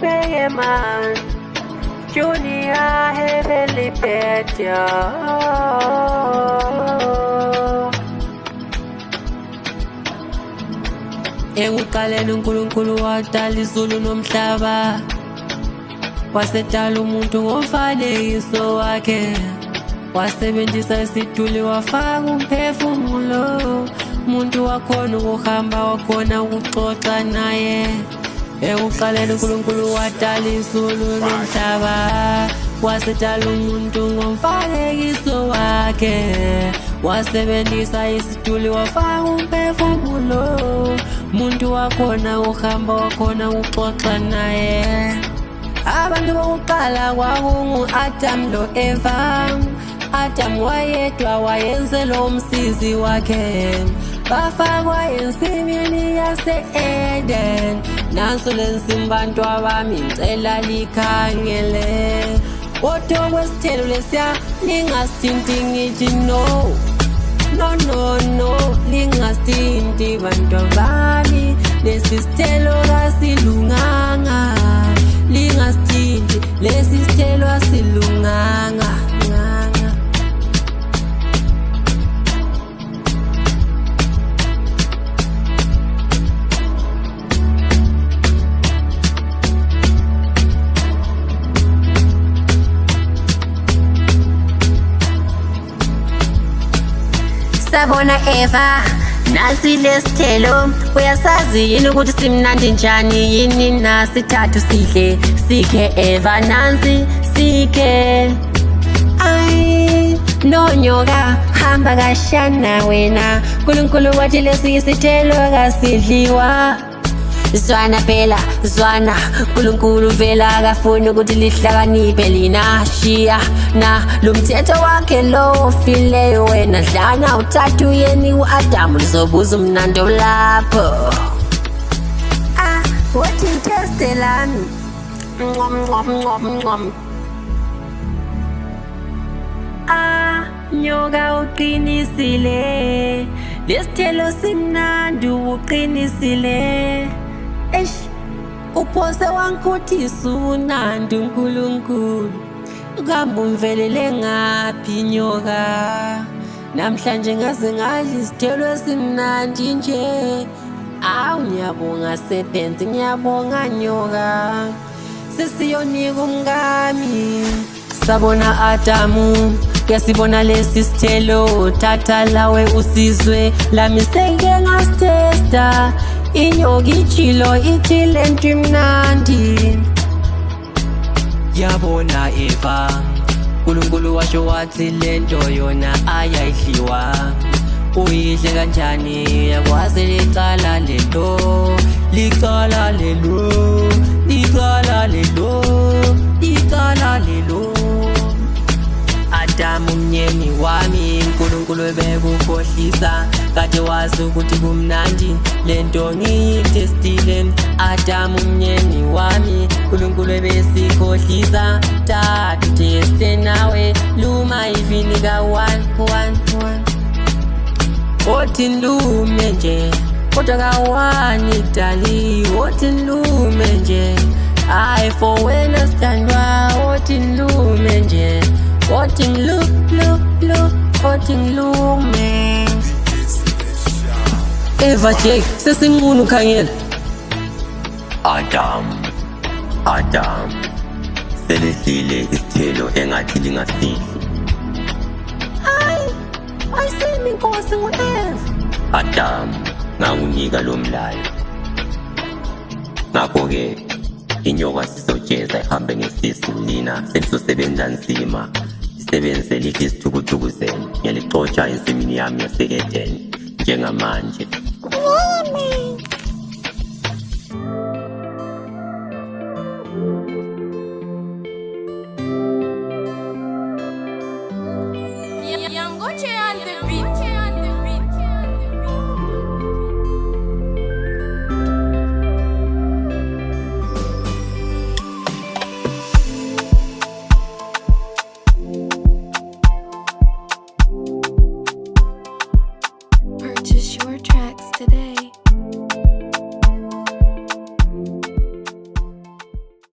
ubheke man Junior heavily bet ya Ekuqaleni uNkulunkulu wadala izulu nomhlaba Wasedala umuntu ngomfanekiso wakhe Wasebenzisa isithuli wafaka umphefumulo Umuntu wakhona ukuhamba wakhona ukuxoxa naye Ekuqaleni uNkulunkulu wadala izulu nomhlaba Wasedala umuntu ngomfanekiso wakhe Wasebenzisa isithuli wafaka umphefumulo Umuntu wakhona uhamba wakhona uxoxa naye Abantu bokuqala kwakungu-Adam lo Eva Adam wayedwa wayenzelwa umsizi wakhe Bafakwa ensimini yase-Eden Nanso lensimbi bantwa bami ngicela likhangele Kodwa kwesithelo lesiya lingasithinti ngithi no No, no, no, lingasithinti bantwa bami Lesi sithelo kasilunganga Lingasithinti, lesi sithelo asilunganga Sabona Eva Nasi lesithelo uyasazi yini ukuthi simnandi njani yini nasithathu sidle sikhe Eva nansi sikhe Ay nonyoka hamba kashana wena uNkulunkulu wathi lesi isithelo kasidliwa Zwana phela zwana uNkulunkulu vela akafuni ukuthi lihlakaniphe lina shiya na lumthetho wakhe lo ofileyo wena dlana uthathu yeni uAdam lizobuza umnando lapho What intestelani nyoka uqinisile lesithelo simnandi uqinisile Uphose wankhothisa unandi uNkulunkulu Kambe umvelele ngaphi nyoka Namhlanje ngaze ngadla isithelo esimnandi nje ngiyabonga serpent ngiyabonga nyoka Sesiyonika umngami Sabona Adamu Yasibona lesi sithelo Thatha lawe usizwe Lami seke ngasitesta Inyoka ichilo ichile ntimnandi Yabona Eva uNkulunkulu washo wathi lento yona ayayidliwa Uyidle kanjani yakwazi licala lelo Licala lelo Licala lelo Licala lelo Adam umnyeni wami uNkulunkulu ebekukhohlisa Kade wazi ukuthi kumnandi lento ngiyitestile Adam umnyeni wami uNkulunkulu ebesikhohlisa Tathu teste nawe luma ivinika 1 Othi lume nje kodwa kawani dali Othi lume nje I for wena standwa Othi lume nje Othi look Othi lume Eva Jake sesinqunu khangela Adam Selidlile isithelo engathi lingasidli Ayisimi inkosi ngu-Eva Adam ngakunika lo mlayo Ngakho-ke inyoka sizojeza ihambe ngesisu lina selizosebenza nzima Isebenzise lithi isithukuthukuzeni zenu Ngiyalixotsha ensimini yami yase-Eden njengamanje